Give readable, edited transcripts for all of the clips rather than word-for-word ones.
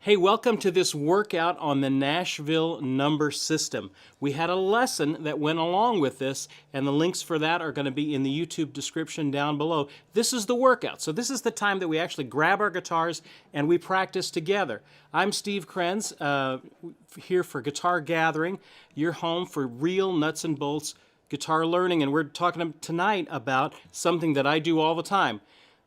Hey, welcome to this workout on the Nashville number system. We had a lesson that went along with this, and the links for that are going to be in the YouTube description down below. This is the workout. So this is the time that we actually grab our guitars and we practice together. I'm Steve Krenz, here for Guitar Gathering, your home for real nuts and bolts guitar learning, and we're talking tonight about something that I do all the time,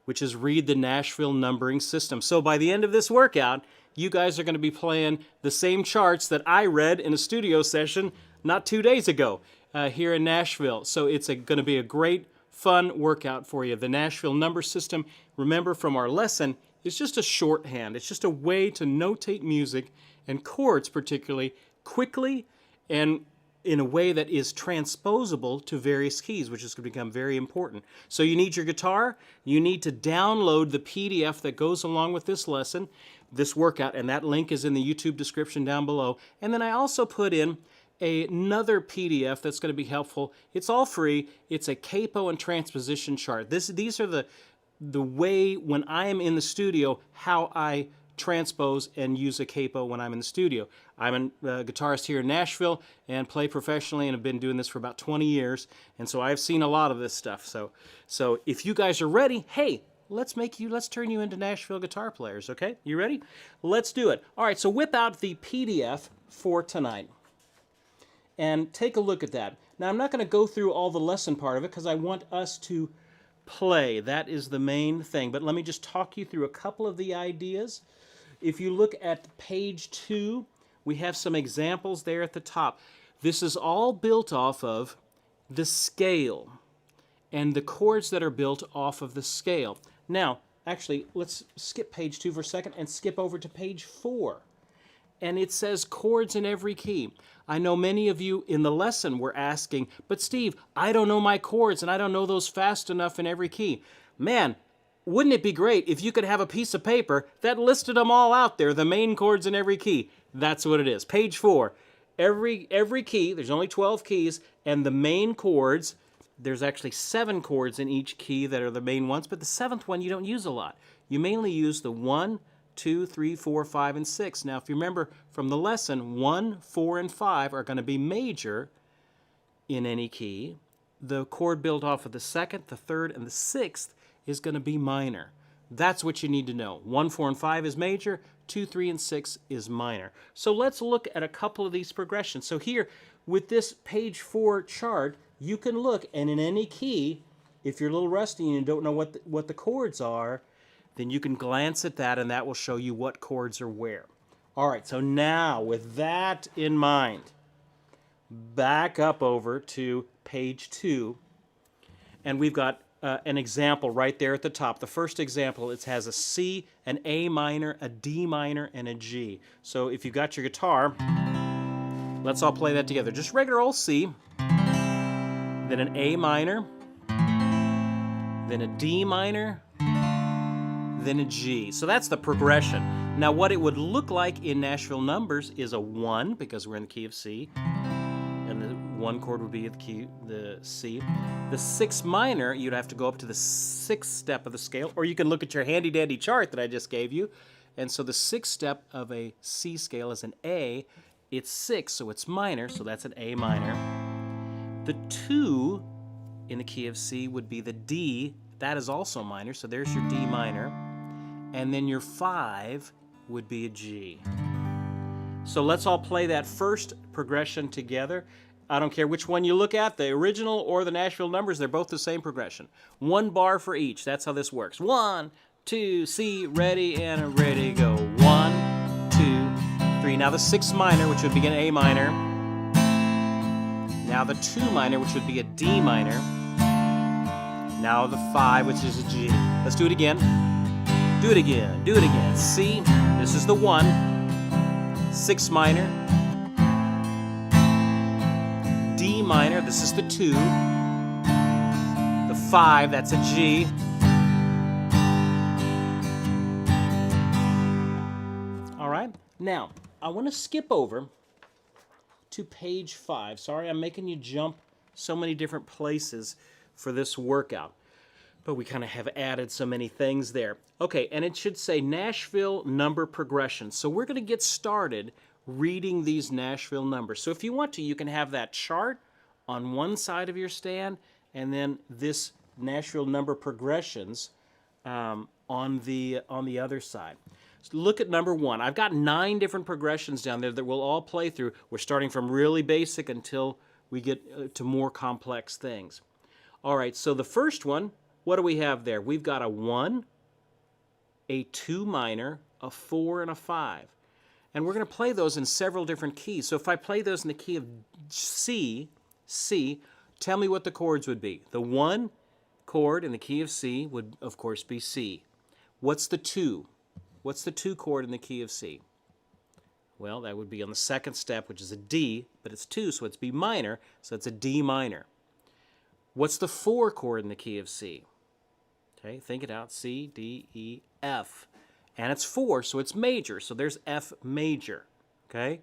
which is read the Nashville numbering system. So by the end of this workout, you guys are going to be playing the same charts that I read in a studio session not 2 days ago here in Nashville. So it's going to be a great, fun workout for you. The Nashville number system, remember from our lesson, is just a shorthand. It's just a way to notate music and chords particularly quickly and in a way that is transposable to various keys, which is going to become very important. So you need your guitar, you need to download the PDF that goes along with this lesson, this workout, and that link is in the YouTube description down below. And then I also put in another PDF that's going to be helpful. It's all free. It's a capo and transposition chart. These are the way when I am in the studio, how I transpose and use a capo when I'm in the studio. I'm a guitarist here in Nashville and play professionally and have been doing this for about 20 years, and so I've seen a lot of this stuff. So if you guys are ready, hey, let's turn you into Nashville guitar players, okay? You ready? Let's do it. All right, so whip out the PDF for tonight and take a look at that. Now, I'm not going to go through all the lesson part of it because I want us to play. That is the main thing, but let me just talk you through a couple of the ideas. If you look at page 2, we have some examples there at the top. This is all built off of the scale and the chords that are built off of the scale. Now, actually, let's skip page 2 for a second and skip over to page 4. And it says chords in every key. I know many of you in the lesson were asking, but Steve, I don't know my chords and I don't know those fast enough in every key. Man, wouldn't it be great if you could have a piece of paper that listed them all out there, the main chords in every key? That's what it is. Page 4. Every key, there's only 12 keys, and the main chords, there's actually 7 chords in each key that are the main ones, but the 7th one you don't use a lot. You mainly use the 1, 2, 3, 4, 5, and 6. Now, if you remember from the lesson, 1, 4, and 5 are going to be major in any key. The chord built off of the 2nd, the 3rd, and the 6th is going to be minor. That's what you need to know. 1, 4, and 5 is major, 2, 3, and 6 is minor. So let's look at a couple of these progressions. So here, with this page 4 chart, you can look, and in any key, if you're a little rusty and you don't know what the chords are, then you can glance at that, and that will show you what chords are where. All right, so now, with that in mind, back up over to page 2, and we've got an example right there at the top. The first example, it has a C, an A minor, a D minor, and a G. So if you've got your guitar, let's all play that together. Just regular old C, then an A minor, then a D minor, then a G. So that's the progression. Now what it would look like in Nashville numbers is a 1, because we're in the key of C, and the 1 chord would be the C. The 6 minor, you'd have to go up to the 6th step of the scale, or you can look at your handy-dandy chart that I just gave you. And so the 6th step of a C scale is an A. It's 6, so it's minor, so that's an A minor. The 2 in the key of C would be the D. That is also minor, so there's your D minor. And then your 5 would be a G. So let's all play that first progression together. I don't care which one you look at, the original or the Nashville numbers, they're both the same progression. 1 bar for each. That's how this works. 1, 2, C, ready, and ready, go. 1, 2, 3. Now the 6 minor, which would be an A minor. Now the 2 minor, which would be a D minor. Now the 5, which is a G. Let's do it again. Do it again. Do it again. C, this is the 1. 6 minor. D minor, this is the 2. The 5, that's a G. All right, now I want to skip over to page 5. Sorry, I'm making you jump so many different places for this workout. But we kind of have added so many things there. Okay, and it should say Nashville number progression. So we're going to get started reading these Nashville numbers. So if you want to, you can have that chart on one side of your stand and then this Nashville number progressions on the other side. So look at number 1. I've got 9 different progressions down there that we'll all play through. We're starting from really basic until we get to more complex things. All right, so the first one, what do we have there? We've got a 1, a 2 minor, a 4, and a 5. And we're going to play those in several different keys. So if I play those in the key of C, tell me what the chords would be. The 1 chord in the key of C would, of course, be C. What's the 2? What's the 2 chord in the key of C? Well, that would be on the second step, which is a D, but it's 2, so it's B minor, so it's a D minor. What's the 4 chord in the key of C? Okay, think it out. C, D, E, F. And it's 4, so it's major, so there's F major. Okay?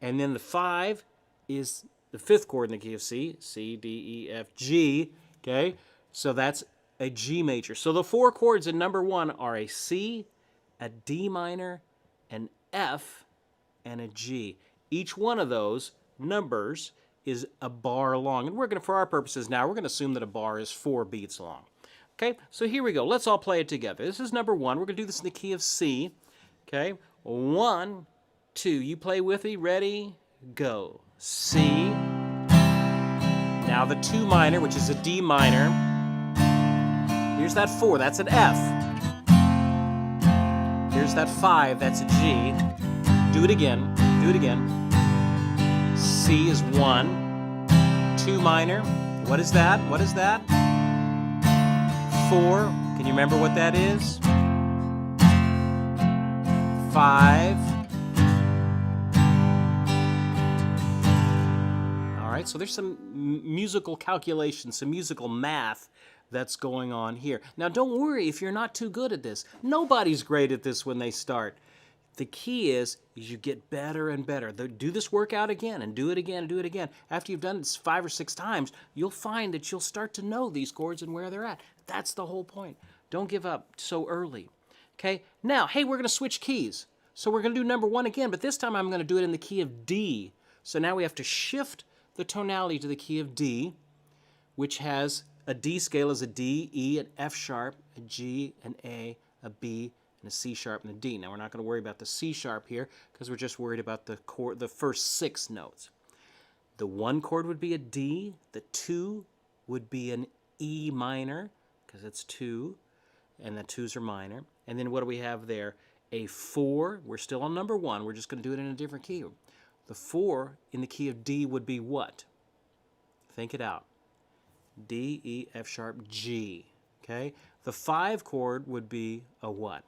And then the 5 is the 5th chord in the key of C, C, D, E, F, G. Okay? So that's a G major. So the 4 chords in number 1 are a C, a D minor, an F, and a G. Each one of those numbers is a bar long. And we're going to, for our purposes now, we're going to assume that a bar is 4 beats long. Okay, so here we go. Let's all play it together. This is number 1. We're going to do this in the key of C. Okay, 1, 2. You play with me. Ready? Go. C. Now the 2 minor, which is a D minor. Here's that 4. That's an F. Here's that 5. That's a G. Do it again. Do it again. C is 1. 2 minor. What is that? What is that? 4. Can you remember what that is? 5. All right, so there's some musical calculations, some musical math that's going on here. Now, don't worry if you're not too good at this. Nobody's great at this when they start. The key is you get better and better. Do this workout again and do it again and do it again. After you've done it 5 or 6 times, you'll find that you'll start to know these chords and where they're at. That's the whole point. Don't give up so early. Okay? Now, hey, we're going to switch keys. So we're going to do number 1 again, but this time I'm going to do it in the key of D. So now we have to shift the tonality to the key of D, which has a D scale as a D, E, an F sharp, a G, an A, a B, and a C sharp, and a D. Now we're not going to worry about the C sharp here because we're just worried about the chord, the first 6 notes. The 1 chord would be a D. The 2 would be an E minor because it's 2, and the 2s are minor. And then what do we have there? A 4. We're still on number 1. We're just going to do it in a different key. The 4 in the key of D would be what? Think it out. D, E, F sharp, G. Okay? The 5 chord would be a what?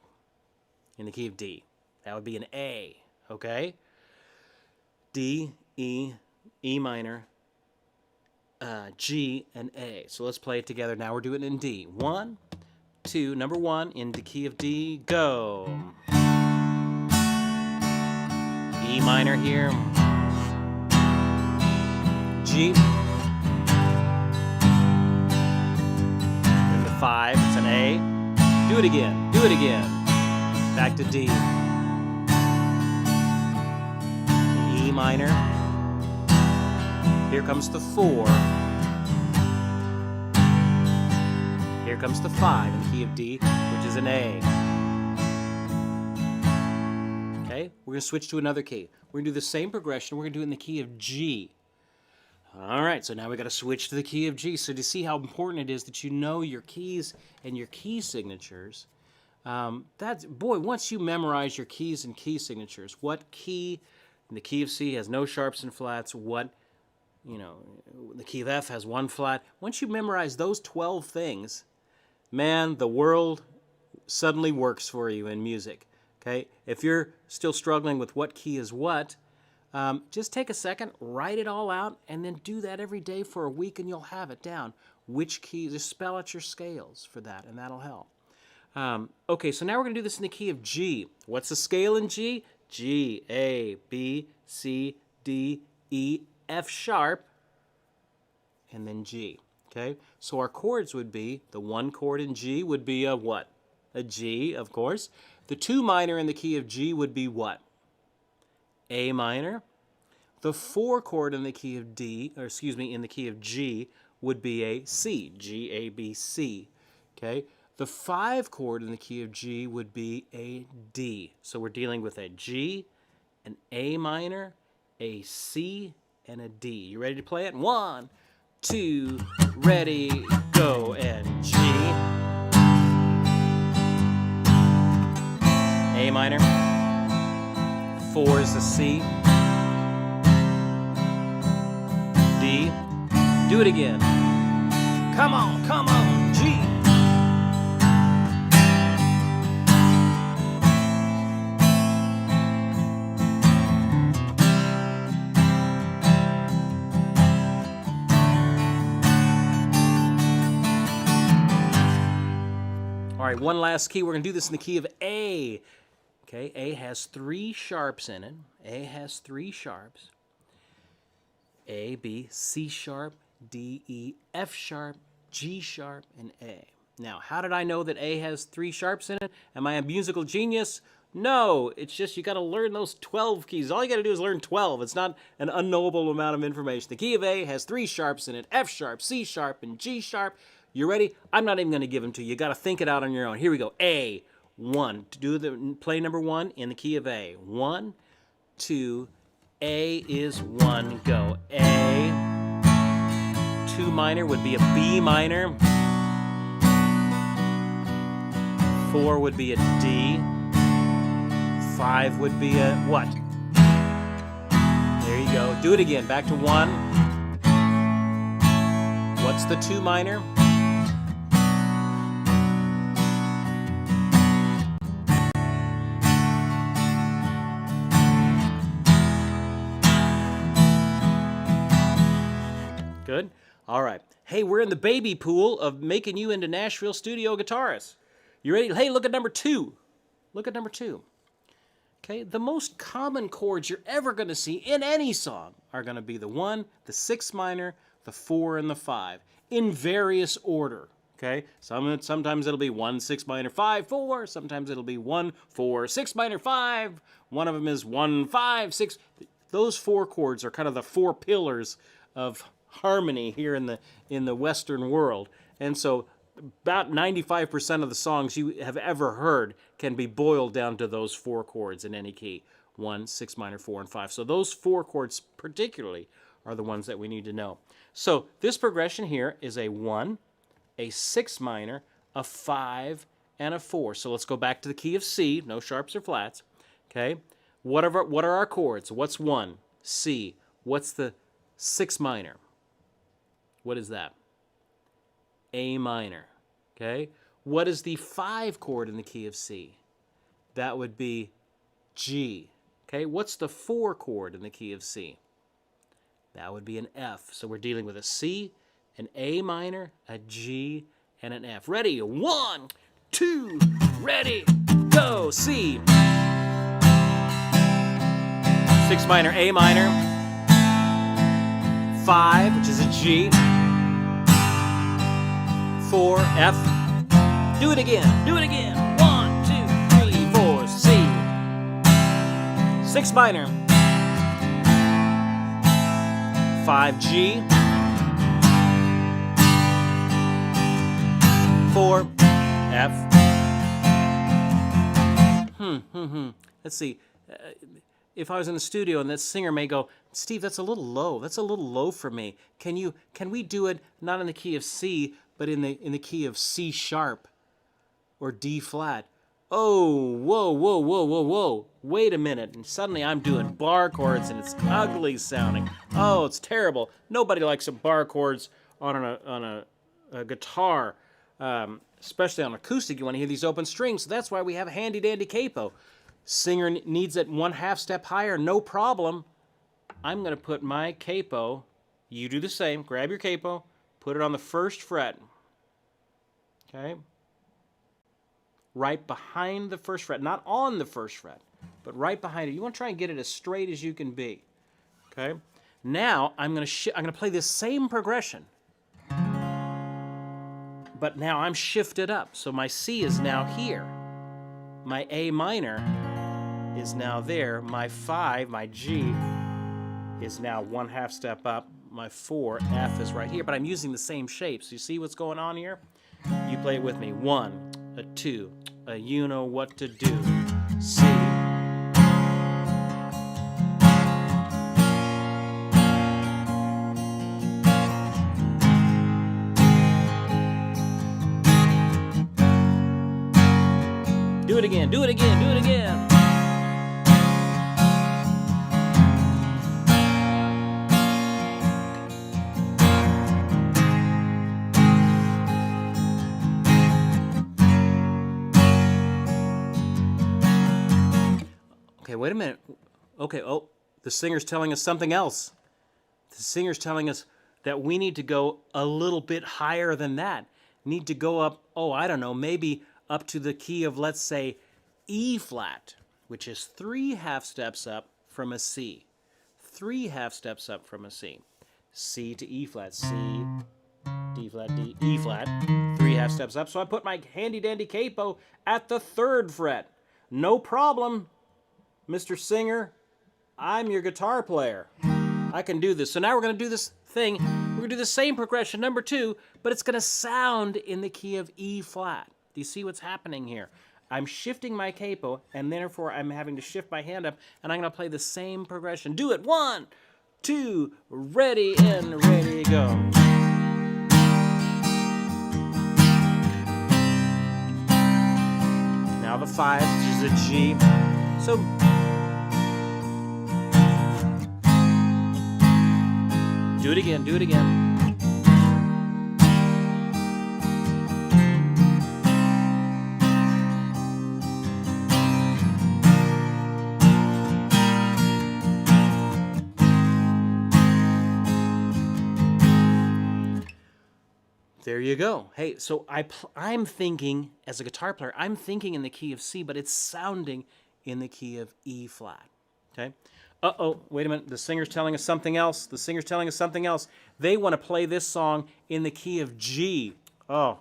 In the key of D. That would be an A. Okay? D, E, E minor, G, and A. So let's play it together. Now we're doing it in D. 1, 2, number 1 in the key of D. Go. E minor here. G. And the 5, it's an A. Do it again. Do it again. Back to D. E minor. Here comes the 4. Here comes the 5 in the key of D, which is an A. Okay, we're going to switch to another key. We're going to do the same progression. We're going to do it in the key of G. All right, so now we've got to switch to the key of G. So to see how important it is that you know your keys and your key signatures, once you memorize your keys and key signatures, what key in the key of C has no sharps and flats, the key of F has 1 flat. Once you memorize those 12 things, man, the world suddenly works for you in music. Okay? If you're still struggling with what key is what, just take a second, write it all out, and then do that every day for a week, and you'll have it down. Which key? Just spell out your scales for that, and that'll help. Okay, so now we're going to do this in the key of G. What's the scale in G? G, A, B, C, D, E, F sharp, and then G. Okay, so our chords would be, the 1 chord in G would be a what? A G, of course. The 2 minor in the key of G would be what? A minor. The 4 chord in the key of D, or excuse me, in the key of G would be a C, G, A, B, C. Okay, the 5 chord in the key of G would be a D. So we're dealing with a G, an A minor, a C, and a D. You ready to play it? 1, 2, ready, go, and G, A minor, 4 is the C, D, do it again, come on, G. All right, one last key. We're going to do this in the key of A. Okay, A has 3 sharps in it. A has 3 sharps. A, B, C sharp, D, E, F sharp, G sharp, and A. Now, how did I know that A has 3 sharps in it? Am I a musical genius? No, it's just you got to learn those 12 keys. All you got to do is learn 12. It's not an unknowable amount of information. The key of A has 3 sharps in it, F sharp, C sharp, and G sharp. You ready? I'm not even going to give them to you. You got to think it out on your own. Here we go. A, 1. Play number 1 in the key of A. 1, 2, A is 1, go. A, 2 minor would be a B minor. 4 would be a D. 5 would be a what? There you go. Do it again. Back to 1. What's the 2 minor? Good. All right. Hey, we're in the baby pool of making you into Nashville studio guitarists. You ready? Hey, look at number 2. Look at number 2. Okay, the most common chords you're ever going to see in any song are going to be the 1, the 6 minor, the 4, and the 5 in various order. Okay, sometimes it'll be 1, 6 minor, 5, 4. Sometimes it'll be 1, 4, 6 minor, 5. One of them is 1, 5, 6. Those 4 chords are kind of the 4 pillars of harmony here in the Western world. And so about 95% of the songs you have ever heard can be boiled down to those 4 chords in any key. 1, 6 minor, 4, and 5. So those 4 chords particularly are the ones that we need to know. So this progression here is a 1, a 6 minor, a 5, and a 4. So let's go back to the key of C, no sharps or flats. Okay, what are our chords? What's 1? C. What's the 6 minor? What is that? A minor. Okay? What is the 5 chord in the key of C? That would be G. Okay? What's the 4 chord in the key of C? That would be an F. So we're dealing with a C, an A minor, a G, and an F. Ready? 1, 2, ready, go. C. 6 minor, A minor. 5, which is a G. 4, F. Do it again. Do it again. 1, 2, 3, 4, C. 6 minor. 5, G. 4, F. Let's see. If I was in the studio and that singer may go, Steve, that's a little low. That's a little low for me. Can we do it not in the key of C, but in the key of C sharp or D flat? Oh, whoa, whoa, whoa, whoa, whoa. Wait a minute. And suddenly I'm doing bar chords and it's ugly sounding. Oh, it's terrible. Nobody likes some bar chords on a guitar, especially on acoustic. You want to hear these open strings. So that's why we have a handy dandy capo. Singer needs it 1/2 step higher, no problem. I'm going to put my capo, you do the same, grab your capo, put it on the 1st fret, okay? Right behind the 1st fret, not on the 1st fret, but right behind it. You want to try and get it as straight as you can be, okay? Now, I'm going to play this same progression, but now I'm shifted up. So my C is now here. My A minor is now there. My 5, my G, is now 1/2 step up. My 4, F, is right here, but I'm using the same shapes. You see what's going on here? You play it with me. 1, a 2, a you know what to do. C. Do it again, do it again, do it again. Okay, wait a minute. Okay, oh, the singer's telling us something else. The singer's telling us that we need to go a little bit higher than that. Need to go up, oh, I don't know, maybe up to the key of, let's say, E flat, which is 3/2 steps up from a C. 3/2 steps up from a C. C to E flat, C, D flat, D, E flat, 3/2 steps up. So I put my handy dandy capo at the 3rd fret. No problem, Mr. Singer, I'm your guitar player. I can do this. So now we're going to do this thing. We're going to do the same progression, number 2, but it's going to sound in the key of E flat. Do you see what's happening here? I'm shifting my capo, and therefore I'm having to shift my hand up, and I'm going to play the same progression. Do it. 1, 2, ready, and ready, go. Now the 5, which is a G. So do it again, do it again. There you go. Hey, so I'm thinking, as a guitar player, I'm thinking in the key of C, but it's sounding in the key of E flat. Okay? Uh-oh, wait a minute. The singer's telling us something else. The singer's telling us something else. They want to play this song in the key of G. Oh,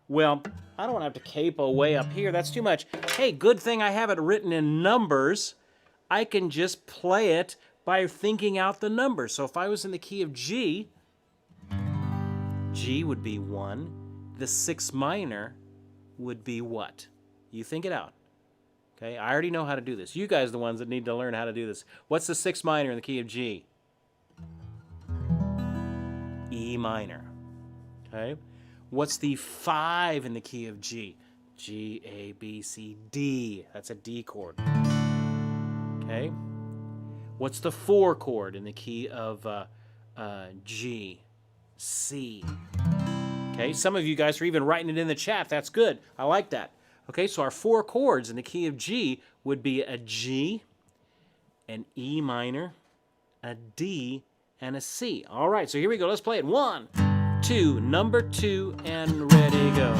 well, I don't want to have to capo way up here. That's too much. Hey, good thing I have it written in numbers. I can just play it by thinking out the numbers. So if I was in the key of G, G would be 1. The 6 minor would be what? You think it out. Okay, I already know how to do this. You guys are the ones that need to learn how to do this. What's the 6 minor in the key of G? E minor. Okay. What's the 5 in the key of G? G, A, B, C, D. That's a D chord. Okay. What's the 4 chord in the key of G? C. Okay, some of you guys are even writing it in the chat. That's good. I like that. Okay, so our 4 chords in the key of G would be a G, an E minor, a D, and a C. All right, so here we go. Let's play it. 1, 2, number 2, and ready, go.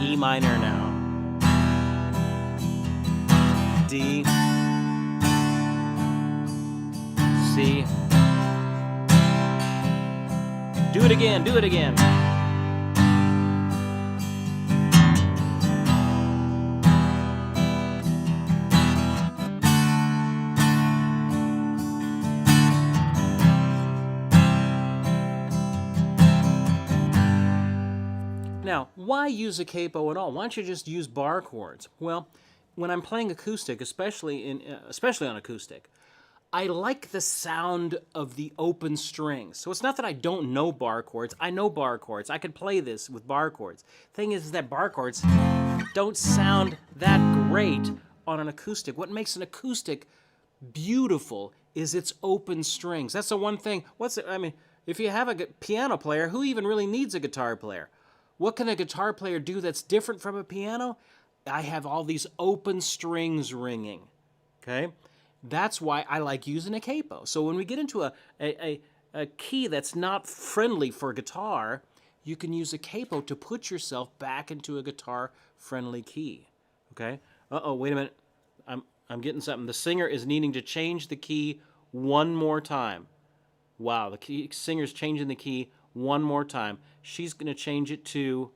E minor now. D, C. Do it again, do it again. Now, why use a capo at all? Why don't you just use bar chords? Well, when I'm playing acoustic, especially on acoustic, I like the sound of the open strings. So it's not that I don't know bar chords. I know bar chords. I could play this with bar chords. Thing is that bar chords don't sound that great on an acoustic. What makes an acoustic beautiful is its open strings. That's the one thing. If you have a piano player, who even really needs a guitar player? What can a guitar player do that's different from a piano? I have all these open strings ringing. Okay? That's why I like using a capo. So when we get into a key that's not friendly for guitar, you can use a capo to put yourself back into a guitar-friendly key. Okay? Uh-oh, wait a minute. I'm getting something. The singer is needing to change the key one more time. Wow, the singer's changing the key one more time. She's going to change it to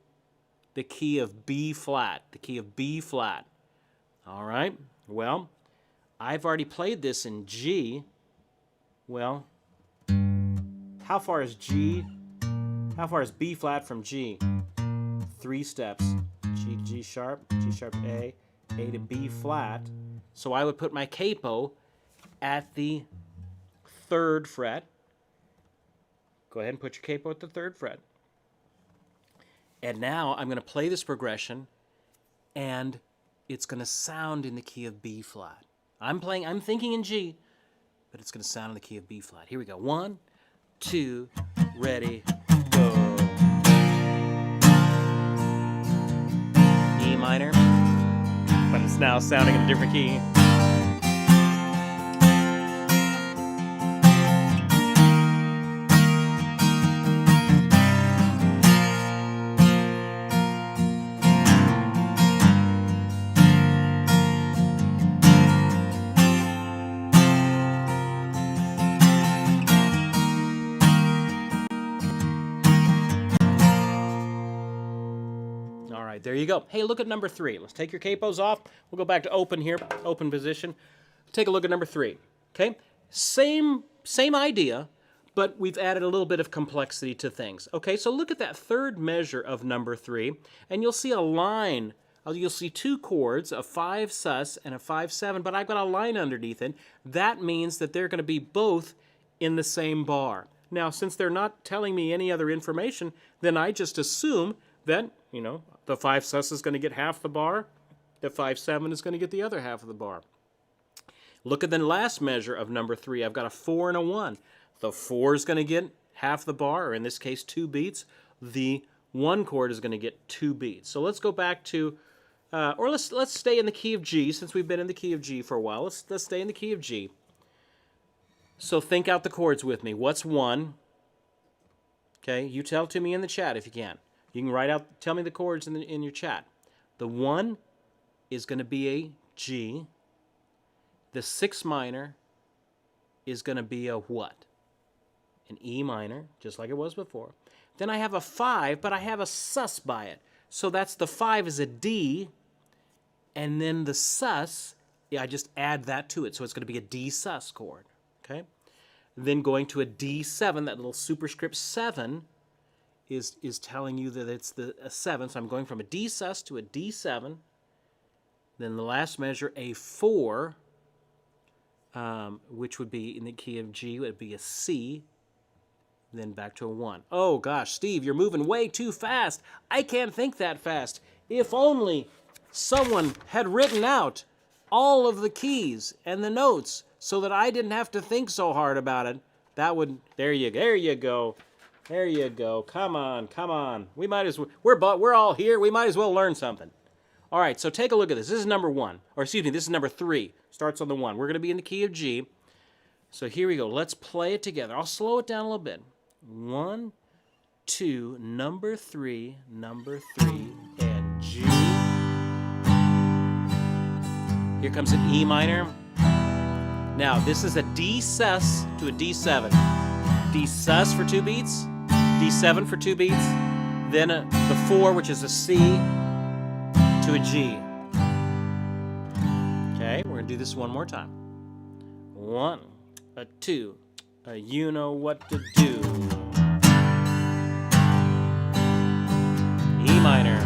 the key of B flat, the key of B flat. All right, well, I've already played this in G. Well, how far is G? How far is B flat from G? 3 steps. G to G sharp to A to B flat. So I would put my capo at the 3rd fret. Go ahead and put your capo at the 3rd fret. And now I'm going to play this progression, and it's going to sound in the key of B flat. I'm thinking in G, but it's going to sound in the key of B flat. Here we go. 1, 2, ready, go. E minor, but it's now sounding in a different key. There you go. Hey, look at number 3. Let's take your capos off. We'll go back to open here, open position. Take a look at number 3. Okay, same idea, but we've added a little bit of complexity to things. Okay, so look at that 3rd measure of number 3, and you'll see a line. You'll see 2 chords, a 5 sus and a 5/7, but I've got a line underneath it. That means that they're going to be both in the same bar. Now, since they're not telling me any other information, then I just assume that, you know, the 5 sus is going to get half the bar, the 5/7 is going to get the other half of the bar. Look at the last measure of number 3. I've got a 4 and a 1. The 4 is going to get half the bar, or in this case 2 beats. The 1 chord is going to get 2 beats. So let's go back to, or let's stay in the key of G, since we've been in the key of G for a while. Let's stay in the key of G. So think out the chords with me. What's 1? Okay, you tell to me in the chat if you can. You can write out, tell me the chords in your chat. The 1 is going to be a G. The 6 minor is going to be a what? An E minor, just like it was before. Then I have a 5, but I have a sus by it. So that's the 5 is a D, and then the sus, I just add that to it. So it's going to be a D sus chord. Okay? Then going to a D7, that little superscript 7, is telling you that it's a 7. So I'm going from a D sus to a D7. Then the last measure, a 4, which would be in the key of G, would be a C. Then back to a 1. Oh gosh, Steve, you're moving way too fast. I can't think that fast. If only someone had written out all of the keys and the notes so that I didn't have to think so hard about it. That would, there you go. There you go. Come on. We might as well, we're all here. We might as well learn something. All right, so take a look at this. This is number 1. Or excuse me, this is number 3. Starts on the 1. We're going to be in the key of G. So here we go. Let's play it together. I'll slow it down a little bit. 1, 2, number 3, and G. Here comes an E minor. Now, this is a D sus to a D7. D sus for 2 beats. D7 for 2 beats, then the 4, which is a C, to a G. Okay, we're going to do this one more time. 1, a 2, you know what to do. E minor.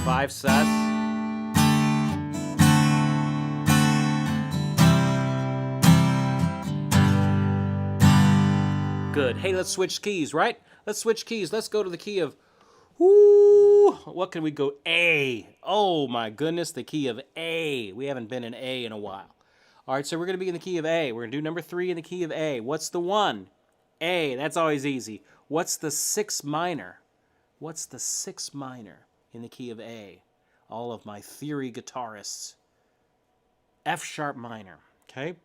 5 sus. Good. Hey, let's switch keys, right? Let's switch keys. Let's go to the key of, what can we go? A. Oh my goodness, the key of A. We haven't been in A in a while. All right, so we're going to be in the key of A. We're going to do number 3 in the key of A. What's the 1? A. That's always easy. What's the 6 minor? What's the 6 minor in the key of A? All of my theory guitarists. F sharp minor, okay?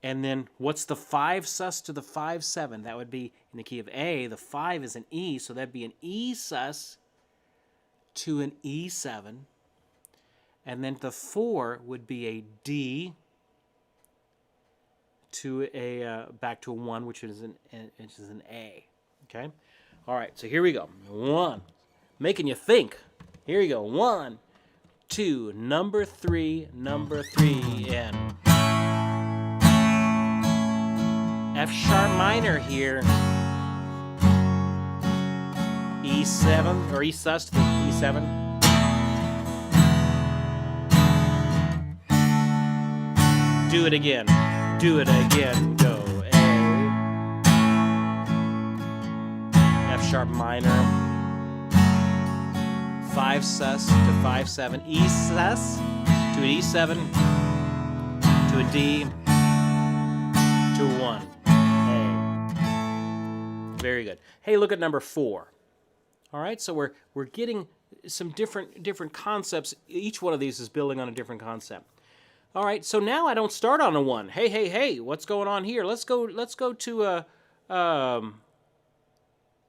And then what's the 5 sus to the 5/7? That would be in the key of A. The 5 is an E, so that'd be an E sus to an E7. And then the 4 would be a D to a back to a 1, which is an A. Okay? All right, so here we go. 1. Making you think. Here you go. 1, 2, number 3, and F sharp minor here. E7 or E sus to the E7. Do it again. Do it again. Go A. F sharp minor. 5 sus to 5/7. E sus to an E7 to a D to a 1. A. Very good. Hey, look at number 4. All right, so we're getting some different concepts. Each one of these is building on a different concept. All right, so now I don't start on a 1. Hey, what's going on here? Let's go to a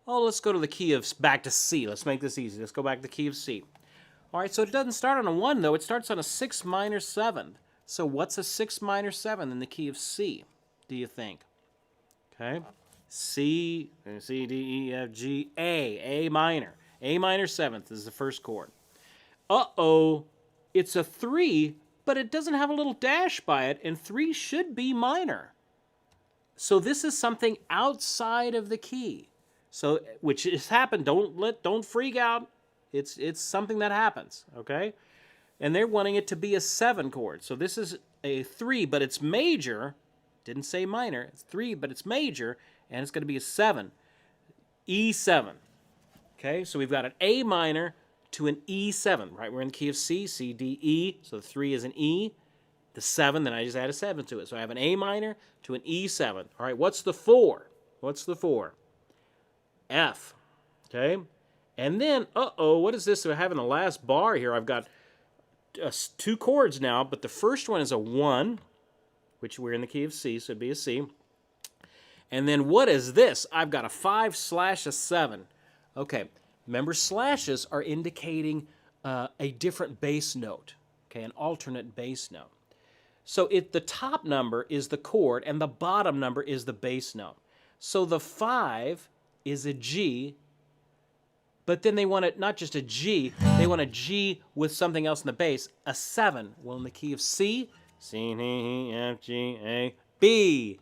let's go to the key of back to C. Let's make this easy. Let's go back to the key of C. All right, so it doesn't start on a 1 though. It starts on a 6 minor 7. So what's a 6 minor 7 in the key of C? Do you think? Okay. C, D, E, F, G, A minor. A minor 7th is the first chord. Uh-oh, it's a 3, but it doesn't have a little dash by it, and 3 should be minor. So this is something outside of the key. So, which has happened, don't freak out. It's something that happens, okay? And they're wanting it to be a 7 chord. So this is a 3, but it's major. Didn't say minor. It's 3, but it's major. And it's going to be a 7. E7. Okay, so we've got an A minor to an E7, right? We're in the key of C, C, D, E. So the 3 is an E. The 7, then I just add a 7 to it. So I have an A minor to an E7. All right, what's the 4? What's the 4? F. Okay, and then, uh-oh, what is this? So I have in the last bar here, I've got 2 chords now, but the first one is a 1, which we're in the key of C, so it'd be a C. And then what is this? I've got a 5 slash a 7. Okay, remember slashes are indicating a different bass note, okay, an alternate bass note. So the top number is the chord and the bottom number is the bass note. So the 5 is a G, but then they want it not just a G, they want a G with something else in the bass, a 7. Well, in the key of C, C, D, E, F, G, A, B.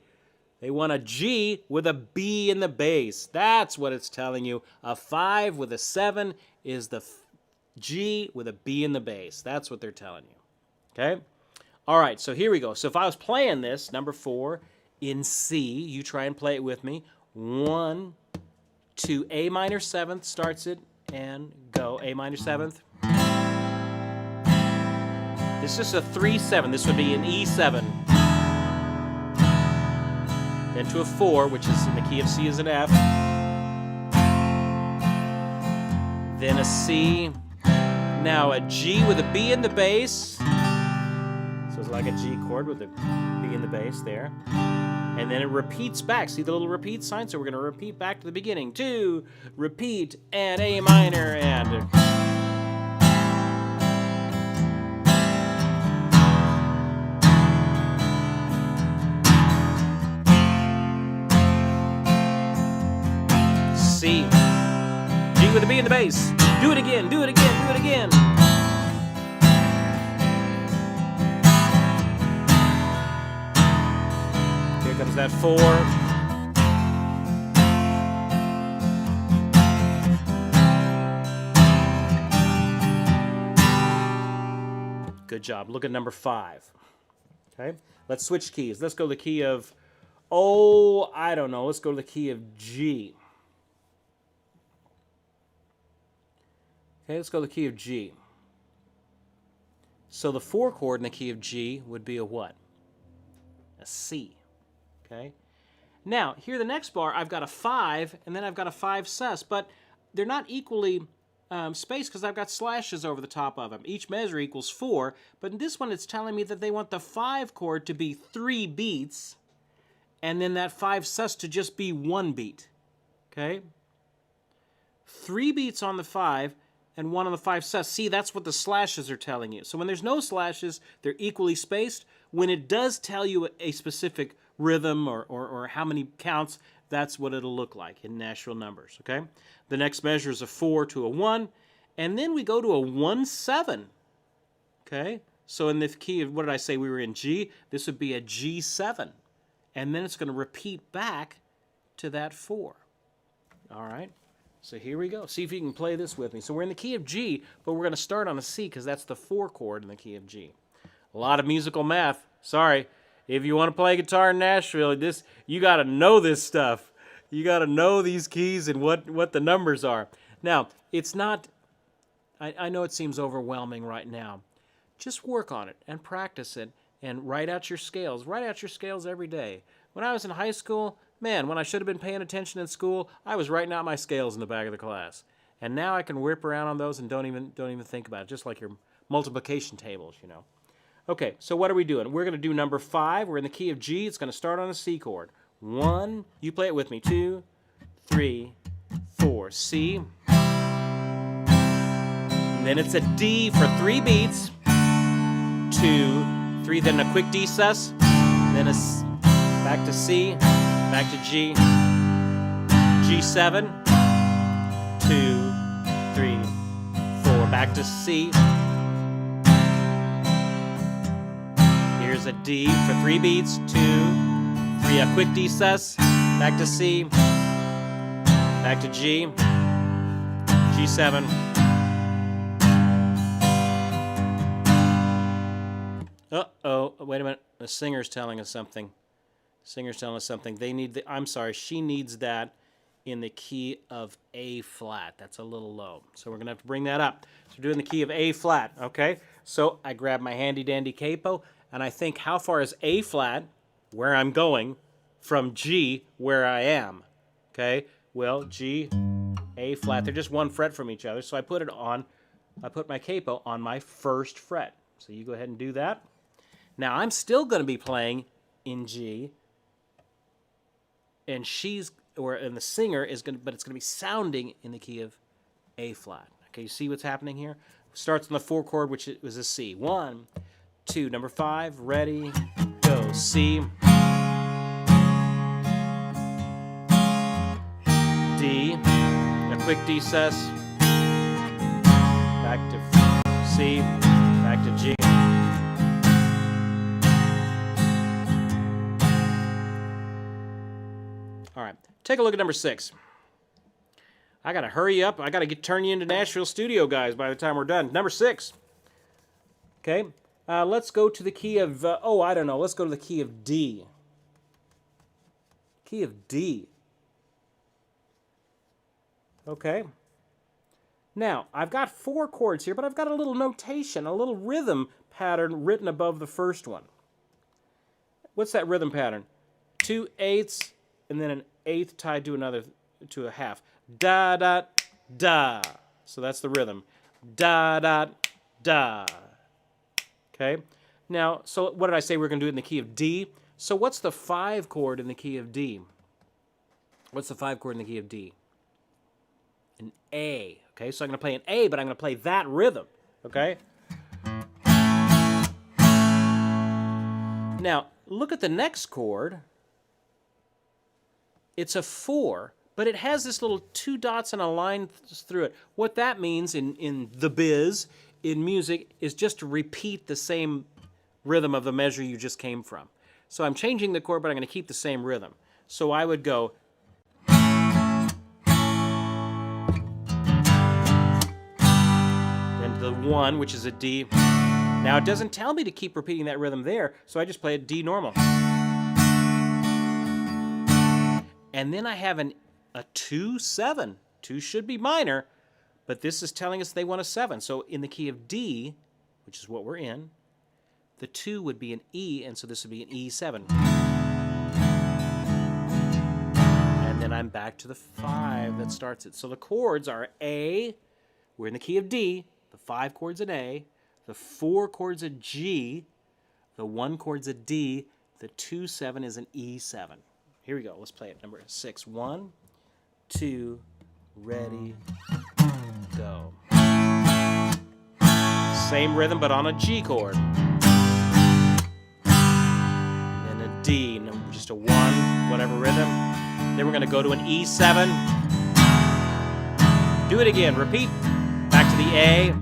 They want a G with a B in the bass. That's what it's telling you. A 5 with a 7 is the G with a B in the bass. That's what they're telling you. Okay? All right, so here we go. So if I was playing this, number 4, in C, you try and play it with me. 1, 2, A minor 7th starts it, and go. A minor 7th. This is a 3/7. This would be an E7. Then to a 4, which is in the key of C is an F. Then a C. Now a G with a B in the bass. So it's like a G chord with a B in the bass there. And then it repeats back. See the little repeat sign? So we're going to repeat back to the beginning. 2, repeat, and A minor, and... C. G with a B in the bass. Do it again, do it again, do it again. Here comes that 4. Good job. Look at number 5. Okay, let's switch keys. Let's go to the key of, I don't know. Let's go to the key of G. Okay, let's go to the key of G. So the 4 chord in the key of G would be a what? A C. Okay. Now, here the next bar, I've got a 5, and then I've got a 5 sus, but they're not equally spaced because I've got slashes over the top of them. Each measure equals 4, but in this one it's telling me that they want the 5 chord to be 3 beats, and then that 5 sus to just be 1 beat. Okay? 3 beats on the 5, and 1 on the 5 sus. See, that's what the slashes are telling you. So when there's no slashes, they're equally spaced. When it does tell you a specific rhythm or how many counts, that's what it'll look like in Nashville numbers, okay? The next measure is a 4 to a 1, and then we go to a 1-7, okay? So in the key of, what did I say, we were in G? This would be a G7, and then it's going to repeat back to that 4, all right? So here we go. See if you can play this with me. So we're in the key of G, but we're going to start on a C because that's the 4 chord in the key of G. A lot of musical math. Sorry. If you want to play guitar in Nashville, you got to know this stuff. You got to know these keys and what the numbers are. Now, it's not, I know it seems overwhelming right now. Just work on it and practice it and write out your scales. Write out your scales every day. When I was in high school, man, when I should have been paying attention in school, I was writing out my scales in the back of the class. And now I can whip around on those and don't even think about it, just like your multiplication tables, you know. Okay, so what are we doing? We're going to do number 5. We're in the key of G. It's going to start on a C chord. 1, you play it with me. 2, 3, 4, C. And then it's a D for 3 beats. 2, 3, then a quick D sus. Then a back to C, back to G. G7. 2, 3, 4, back to C. Here's a D for 3 beats, 2, 3, a quick D sus, back to C, back to G, G7. Uh-oh, wait a minute, the singer's telling us something. Singer's telling us something. I'm sorry, she needs that in the key of A flat. That's a little low. So we're gonna have to bring that up. So we're doing the key of A flat, okay? So I grab my handy dandy capo, and I think, how far is A flat, where I'm going, from G, where I am? Okay, well, G, A flat, they're just 1 fret from each other, so I put my capo on my 1st fret. So you go ahead and do that. Now I'm still going to be playing in G, and the singer is going to, but it's going to be sounding in the key of A flat. Okay, you see what's happening here? Starts on the 4 chord, which was a C. 1, 2, number 5, ready, go, C, D, a quick D sus, back to C, back to G. All right, take a look at number 6. I got to hurry up. I got to turn you into Nashville studio guys by the time we're done. Number 6. Okay. Let's go to the key of, I don't know. Let's go to the key of D. Key of D. Okay. Now, I've got 4 chords here, but I've got a little notation, a little rhythm pattern written above the first one. What's that rhythm pattern? 2 eighths, and then an eighth tied to a half. Da, da, da. So that's the rhythm. Da, da, da. Okay, now, so what did I say we're going to do it in the key of D? So what's the 5 chord in the key of D? What's the 5 chord in the key of D? An A. Okay, so I'm going to play an A, but I'm going to play that rhythm. Okay? Now, look at the next chord. It's a 4, but it has this little 2 dots and a line through it. What that means in the biz, in music, is just to repeat the same rhythm of the measure you just came from. So I'm changing the chord, but I'm going to keep the same rhythm. So I would go, then the 1, which is a D. Now it doesn't tell me to keep repeating that rhythm there, so I just play a D normal. And then I have a 2-7. 2 should be minor, but this is telling us they want a 7. So in the key of D, which is what we're in, the 2 would be an E, and so this would be an E7. And then I'm back to the 5 that starts it. So the chords are A, we're in the key of D, the 5 chords an A, the 4 chords a G, the 1 chord's a D, the 2-7 is an E7. Here we go, let's play it. Number 6. 1, 2, ready, go. Same rhythm, but on a G chord. And a D. just a 1, whatever rhythm. Then we're going to go to an E7. Do it again. Repeat. Back to the A.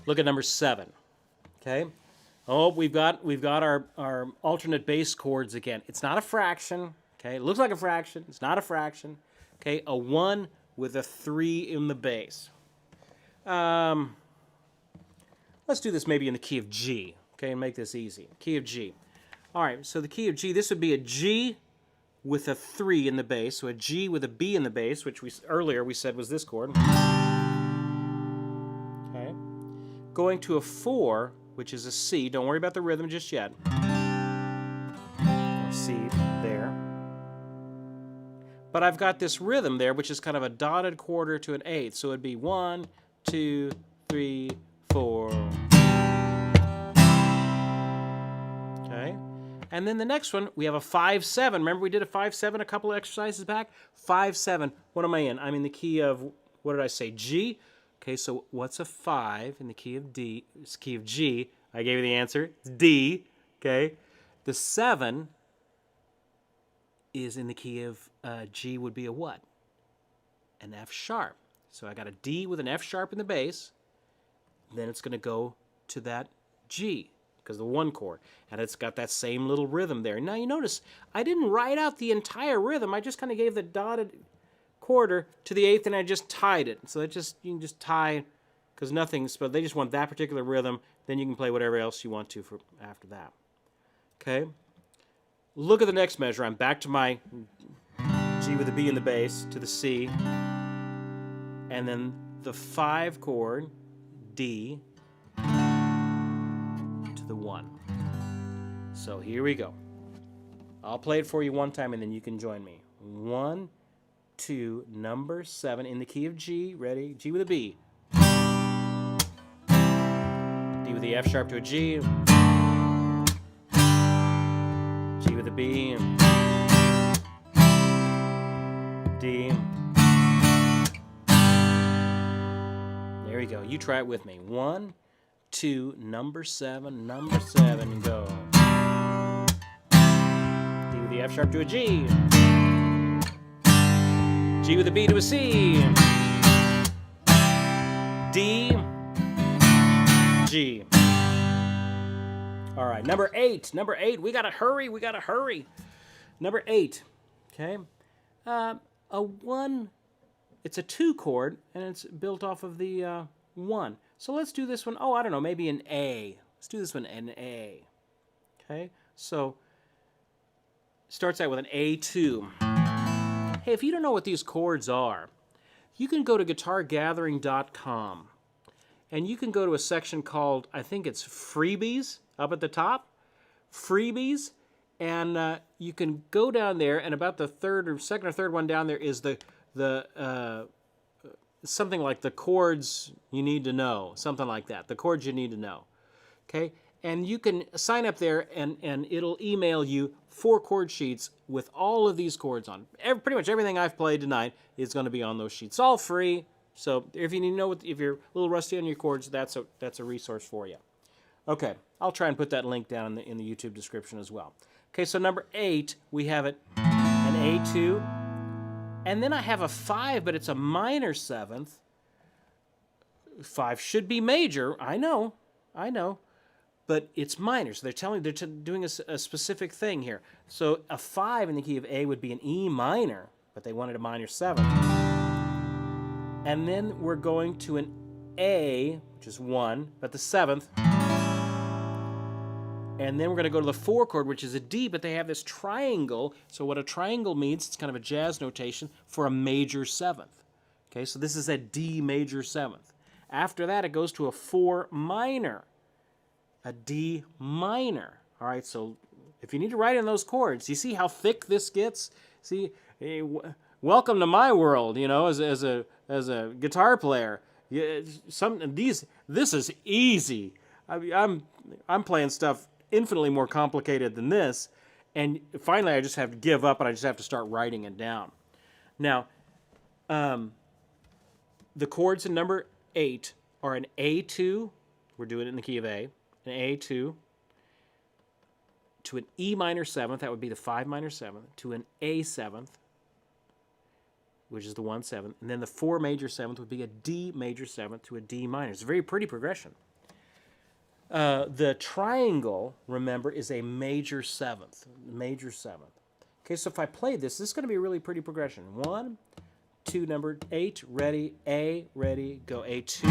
Look at number 7. Okay. Oh, we've got our alternate bass chords again. It's not a fraction. Okay. It looks like a fraction. It's not a fraction. Okay. A 1 with a 3 in the bass. Let's do this maybe in the key of G. Okay, and make this easy. Key of G. All right. So the key of G. This would be a G with a 3 in the bass. So a G with a B in the bass, which earlier we said was this chord. Going to a 4, which is a C. Don't worry about the rhythm just yet. C there. But I've got this rhythm there, which is kind of a dotted quarter to an 8. So it'd be 1, 2, 3, 4. Okay. And then the next one, we have a 5-7. Remember we did a 5-7 a couple of exercises back? 5-7. What am I in? I'm in the key of, what did I say, G? Okay, so what's a 5 in the key of D? It's key of G. I gave you the answer. It's D. Okay. The 7 is in the key of G would be a what? An F sharp. So I got a D with an F sharp in the bass. Then it's going to go to that G because the 1 chord. And it's got that same little rhythm there. Now you notice I didn't write out the entire rhythm. I just kind of gave the dotted quarter to the 8th and I just tied it. So you can just tie because nothing's, but they just want that particular rhythm. Then you can play whatever else you want to for after that. Okay. Look at the next measure. I'm back to my G with a B in the bass to the C. And then the 5 chord, D, to the 1. So here we go. I'll play it for you one time and then you can join me. 1, 2, number 7 in the key of G. Ready? G with a B. D with the F sharp to a G. G with a B. D. There we go. You try it with me. 1, 2, number 7, go. D with the F sharp to a G. G with a B to a C. D. G. All right, number 8. Number 8. We gotta hurry. Number 8. Okay. A 1. It's a 2 chord, and it's built off of the 1. So let's do this one. Oh, I don't know, maybe an A. Let's do this one an A. Okay. So starts out with an A2. Hey, if you don't know what these chords are, you can go to guitargathering.com and you can go to a section called, I think it's Freebies up at the top. Freebies. And you can go down there, and about the second or third one down there is the something like the chords you need to know, something like that. The chords you need to know. Okay? And you can sign up there, and it'll email you 4 chord sheets with all of these chords on. Pretty much everything I've played tonight is going to be on those sheets. It's all free. So if you need to know, if you're a little rusty on your chords, that's a resource for you. Okay, I'll try and put that link down in the YouTube description as well. Okay, so number 8, we have it an A2, and then I have a 5, but it's a minor 7th. 5 should be major. I know. But it's minor, so they're doing a specific thing here. So a 5 in the key of A would be an E minor, but they wanted a minor 7. And then we're going to an A, which is 1, but the 7th. And then we're going to go to the 4 chord, which is a D, but they have this triangle. So what a triangle means, it's kind of a jazz notation for a major 7th. Okay, so this is a D major 7th. After that, it goes to a 4 minor. A D minor. All right, so if you need to write in those chords, you see how thick this gets? See, hey, welcome to my world, you know, as a guitar player. This is easy. I'm playing stuff infinitely more complicated than this, And finally, I just have to give up, and I just have to start writing it down. Now, the chords in number 8 are an A2. We're doing it in the key of A. An A2 to an E minor 7th. That would be the 5 minor 7th. To an A 7th, which is the 1 7th. And then the 4 major 7th would be a D major 7th to a D minor. It's a very pretty progression. The triangle, remember, is a major 7th. Major 7th. Okay, so if I play this, this is going to be a really pretty progression. 1, 2, number 8, ready, A, ready, go A2,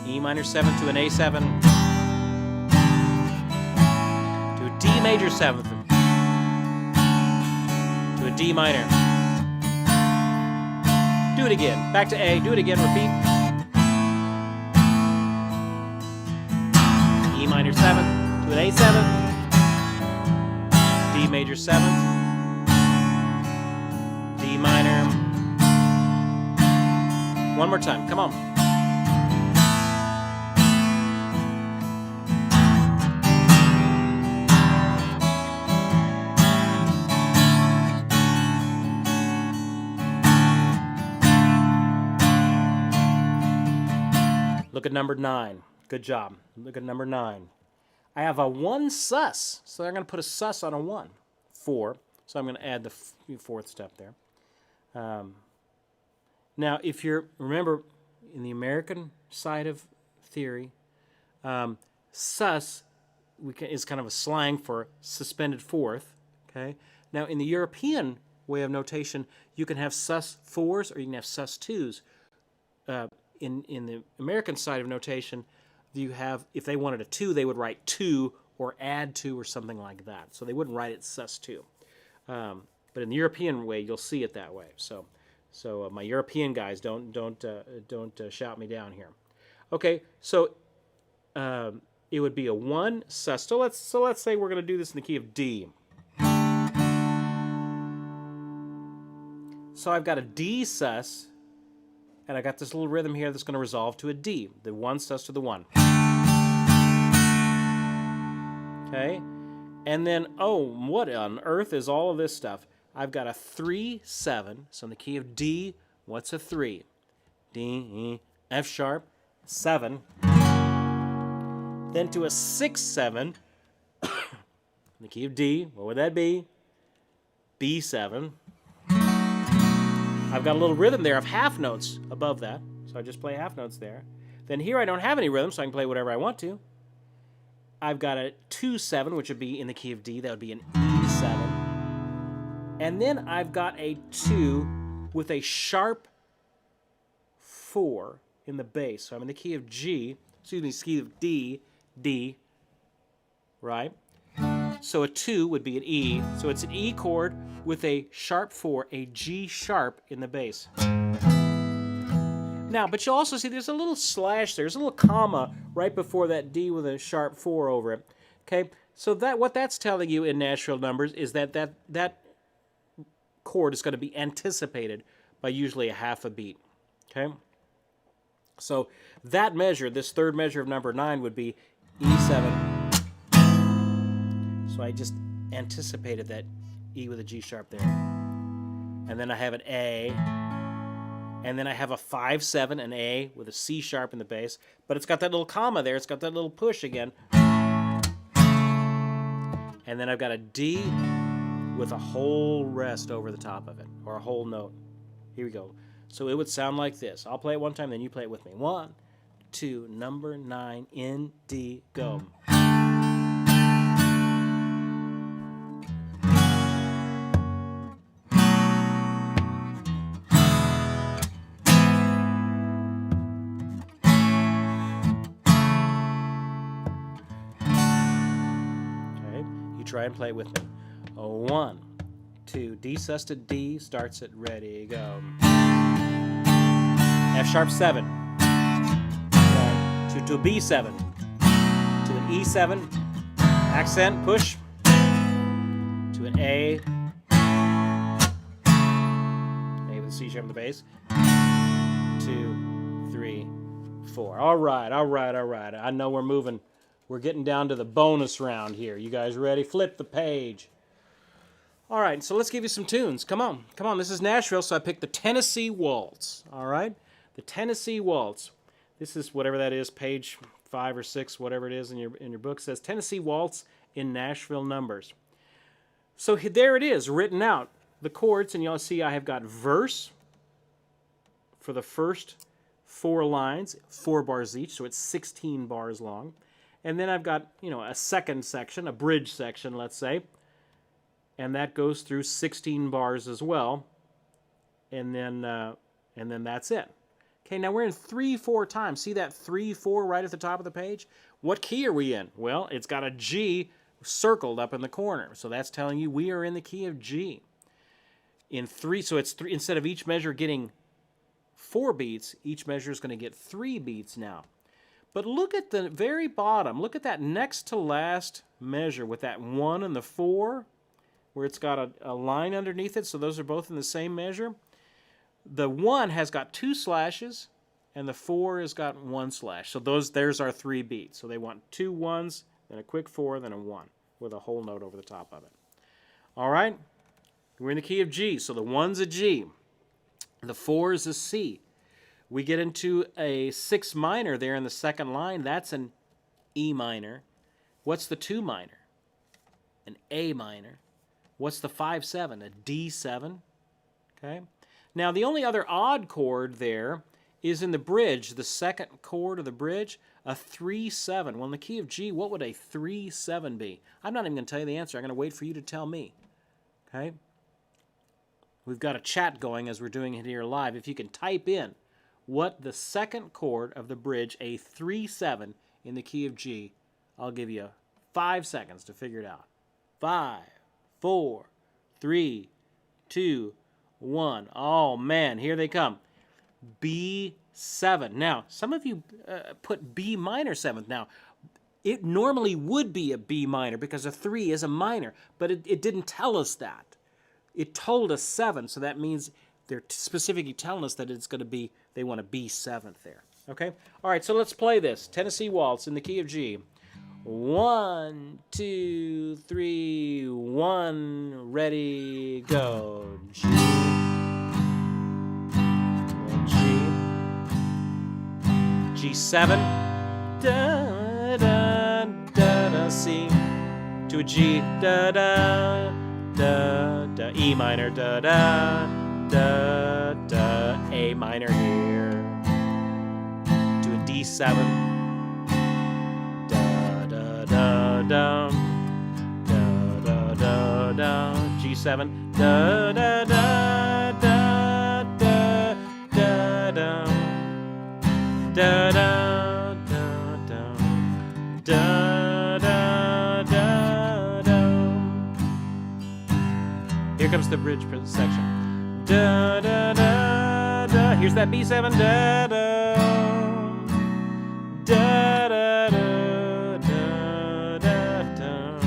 E minor 7 to an A7, to a D major 7th, to a D minor. Do it again, back to A, do it again, repeat. E minor 7th to an A7, D major 7th, D minor. One more time, come on. Look at number 9. Good job. Look at number 9. I have a 1 sus, so I'm going to put a sus on a 1. 4. So I'm going to add the 4th step there. Now, if you're, remember, in the American side of theory, sus is kind of a slang for suspended 4th. Okay. Now, in the European way of notation, you can have sus 4s or you can have sus 2s. In the American side of notation, you have, if they wanted a 2, they would write 2 or add 2 or something like that. So they wouldn't write it sus 2. But in the European way, you'll see it that way. So my European guys, don't shout me down here. Okay, so it would be a 1 sus. So let's say we're going to do this in the key of D. So I've got a D sus, and I got this little rhythm here that's going to resolve to a D. The 1 sus to the 1. Okay, and then, oh, what on earth is all of this stuff? I've got a 3 7. So in the key of D, what's a 3? D, E, F sharp, 7. Then to a 6 7. In the key of D, what would that be? B7. I've got a little rhythm there of half notes above that, so I just play half notes there. Then here I don't have any rhythm, so I can play whatever I want to. I've got a 2 7, which would be in the key of D. That would be an E7. And then I've got a 2 with a sharp 4 in the bass. So I'm in the key of G, key of D, D, right? So a 2 would be an E. So it's an E chord with a sharp 4, a G sharp in the bass. Now, but you'll also see there's a little slash there. There's a little comma right before that D with a sharp 4 over it. Okay, so what that's telling you in Nashville numbers is that chord is going to be anticipated by usually a half a beat. Okay, so that measure, this third measure of number 9, would be E7. So I just anticipated that E with a G sharp there. And then I have an A. And then I have a 5 7, an A with a C sharp in the bass. But it's got that little comma there. It's got that little push again. And then I've got a D with a whole rest over the top of it, or a whole note. Here we go. So it would sound like this. I'll play it one time, then you play it with me. 1, 2, number 9, in D, go. Try and play it with me. 1, 2, D sus to D, starts it, ready, go. F sharp 7. 1, 2 to a B7. To an E7. Accent, push. To an A. A with a C sharp in the bass. 2, 3, 4. All right. I know we're moving We're getting down to the bonus round here. You guys ready? Flip the page. All right, so let's give you some tunes. Come on, come on. This is Nashville, so I picked the Tennessee Waltz. All right, the Tennessee Waltz. This is whatever that is, page 5 or 6, whatever it is in your book. It says Tennessee Waltz in Nashville numbers. So there it is, written out. The chords, and you'll see I have got verse for the first 4 lines, 4 bars each, so it's 16 bars long. And then I've got, a second section, a bridge section, let's say. And that goes through 16 bars as well. And then that's it. Okay, now we're in 3/4 time. See that 3/4 right at the top of the page? What key are we in? Well, it's got a G circled up in the corner. So that's telling you we are in the key of G. In 3, so it's 3, instead of each measure getting 4 beats, each measure is going to get 3 beats now. But look at the very bottom. Look at that next to last measure with that 1 and the 4, where it's got a line underneath it, so those are both in the same measure. The 1 has got 2 slashes, and the 4 has got 1 slash. So there's our 3 beats. So they want 2 1s, then a quick 4, then a 1, with a whole note over the top of it. All right? We're in the key of G, so the 1's a G. The 4 is a C. We get into a 6 minor there in the second line. That's an E minor. What's the 2 minor? An A minor. What's the 5/7? A D7. Okay. Now the only other odd chord there is in the bridge, the second chord of the bridge, a 3/7. Well, in the key of G, what would a 3/7 be? I'm not even going to tell you the answer. I'm going to wait for you to tell me. Okay. We've got a chat going as we're doing it here live. If you can type in what the second chord of the bridge, a 3/7 in the key of G, I'll give you 5 seconds to figure it out. 5, 4, 3, 2, 1. Oh man, here they come. B7. Now, some of you put B minor 7th. Now, it normally would be a B minor because a 3 is a minor, but it didn't tell us that. It told us 7, so that means they're specifically telling us that it's going to be, they want a B7th there. Okay? All right, so let's play this. Tennessee Waltz in the key of G. 1, 2, 3, 1, ready, go. G. G7. Da, da, da, da, C. To a G. Da, da, da, da. E minor. Da, da, da, da. A minor here. To a D7. Da, da, da, da. Da, da, da, da. G7. Da, da, da, da, da, da, da. Da, da, da, da. Da, da, da, da. Here comes the bridge section. Da, da, da, da. Here's that B7. Da, da. Da, da, da, da, da, da.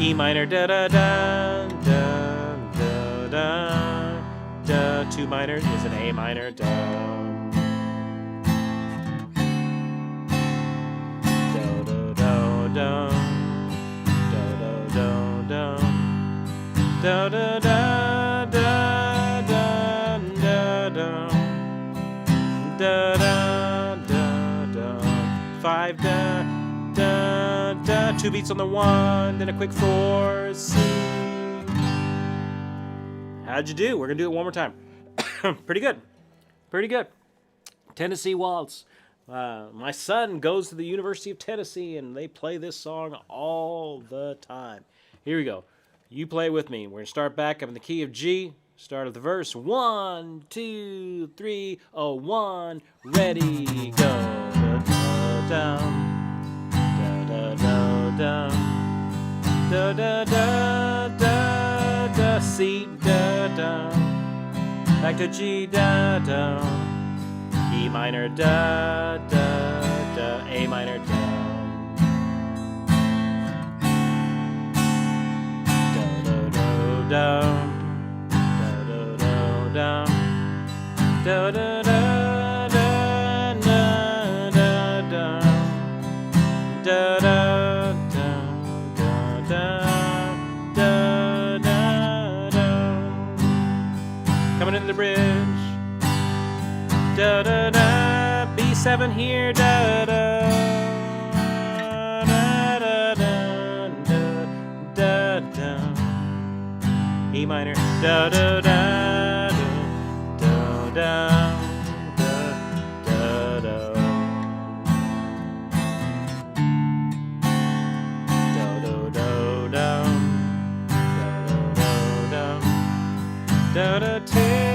E minor. Da, da, da, da, da, da. Da. 2 minor is an A minor. Da. Da da da da da da da da da da. 5 da da da. 2 beats on the 1, then a quick 4 C. How'd you do? We're gonna do it one more time. Pretty good. Pretty good. Tennessee Waltz. My son goes to the University of Tennessee, and they play this song all the time. Here we go. You play with me. We're going to start back up in the key of G. Start of the verse. 1, 2, 3, 1. Ready, go. Da, da, da, da, da, da, da, da, da, C, da, da. Back to G, da, da. E minor, da, da, da, A minor, da. Da, da, da, da, da, da, da, da, da, da, da, da, da, da. 7 here, da da da da da da da. E minor, da da da da da da da da. Da da Tennessee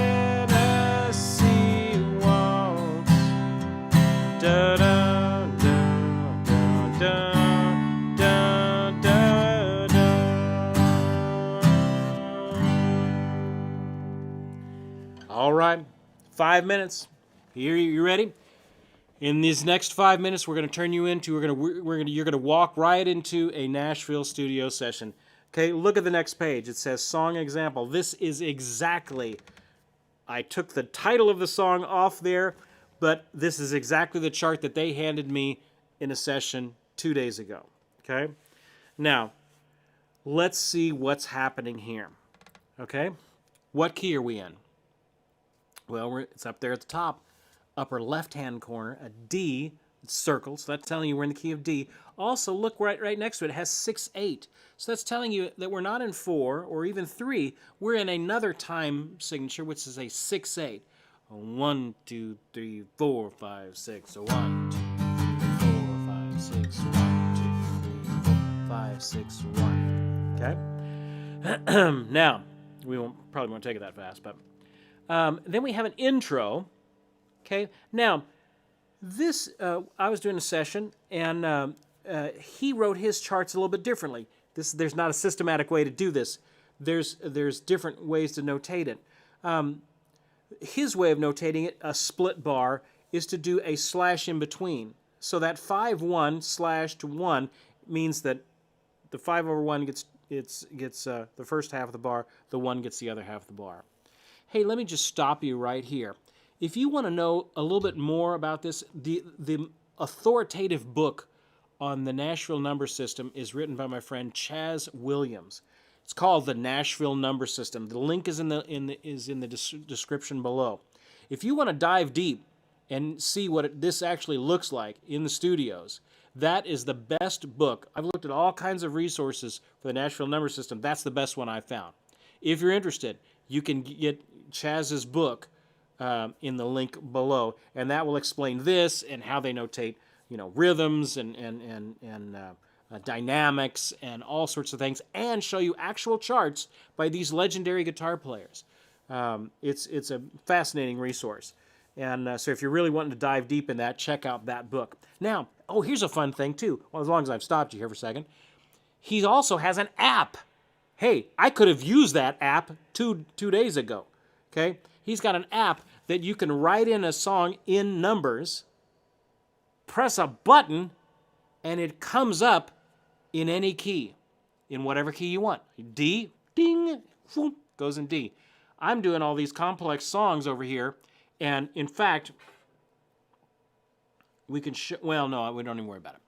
waltz. Da da da da da da da. All right, 5 minutes. Here, you ready? In these next 5 minutes, we're going to turn you into. You're going to walk right into a Nashville studio session. Okay, look at the next page. It says song example. This is exactly, I took the title of the song off there, but this is exactly the chart that they handed me in a session 2 days ago. Okay, now let's see what's happening here. Okay, what key are we in? Well, it's up there at the top, upper left-hand corner, a D circle, so that's telling you we're in the key of D. Also, look right next to it, it has 6/8. So that's telling you that we're not in 4 or even 3. We're in another time signature, which is a 6/8. 1, 2, 3, 4, 5, 6. 1, 2, 3, 4, 5, 6. 1, 2, 3, 4, 5, 6, 1. Okay. Now, we probably won't take it that fast, but then we have an intro. Okay. Now, this I was doing a session, and he wrote his charts a little bit differently. There's not a systematic way to do this. There's different ways to notate it. His way of notating it, a split bar, is to do a slash in between. So that 5/1 slash to 1 means that the 5/1 gets the first half of the bar, the 1 gets the other half of the bar. Hey, let me just stop you right here. If you want to know a little bit more about this, the authoritative book on the Nashville number system is written by my friend Chaz Williams. It's called the Nashville number system. The link is in the description below. If you want to dive deep and see what this actually looks like in the studios, that is the best book. I've looked at all kinds of resources for the Nashville number system. That's the best one I've found. If you're interested, you can get Chaz's book in the link below, and that will explain this and how they notate, rhythms and dynamics and all sorts of things, and show you actual charts by these legendary guitar players. It's a fascinating resource, and so if you're really wanting to dive deep in that, check out that book. Now, here's a fun thing too. Well, as long as I've stopped you here for a second, he also has an app. Hey, I could have used that app two days ago. Okay, he's got an app that you can write in a song in numbers, press a button, and it comes up in any key, in whatever key you want. D, ding, whoop, goes in D. I'm doing all these complex songs over here, and in fact, we can well, no, we don't even worry about it.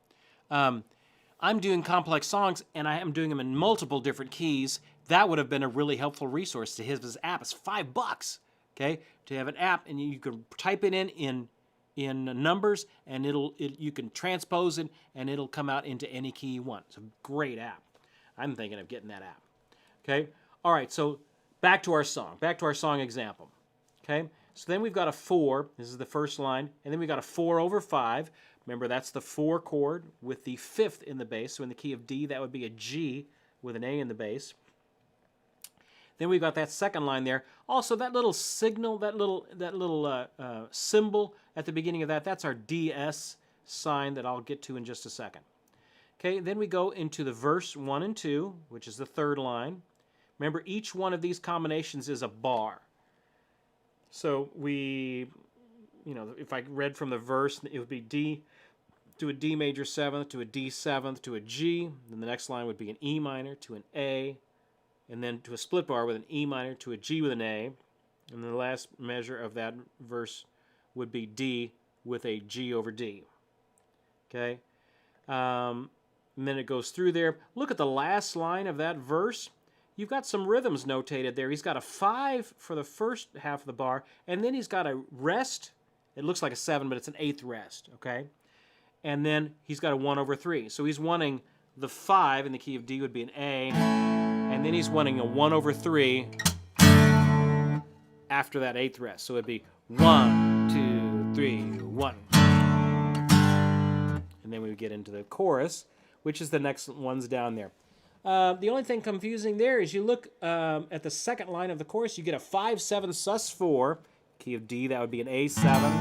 I'm doing complex songs, and I am doing them in multiple different keys. That would have been a really helpful resource to his app. It's $5, okay, to have an app, and you can type it in numbers, and you can transpose it, and it'll come out into any key you want. It's a great app. I'm thinking of getting that app. Okay. All right. So back to our song example. Okay. So then we've got a 4. This is the first line, and then we've got a 4/5. Remember, that's the 4 chord with the 5th in the bass. So in the key of D, that would be a G with an A in the bass. Then we've got that second line there. Also, that little signal, that little symbol at the beginning of that's our DS sign that I'll get to in just a second. Okay, then we go into the verse 1 and 2, which is the third line. Remember, each one of these combinations is a bar. So if I read from the verse, it would be D to a D major 7th, to a D 7th, to a G. Then the next line would be an E minor to an A, and then to a split bar with an E minor to a G with an A. And the last measure of that verse would be D with a G over D. Okay? And then it goes through there. Look at the last line of that verse. You've got some rhythms notated there. He's got a 5 for the first half of the bar, and then he's got a rest It looks like a 7, but it's an 8th rest, okay? And then he's got a 1/3. So he's wanting the 5 in the key of D would be an A, and then he's wanting a 1/3 after that 8th rest. So it'd be 1, 2, 3, 1. And then we would get into the chorus, which is the next ones down there. The only thing confusing there is you look at the second line of the chorus, you get a 5/7 sus4, key of D, that would be an A7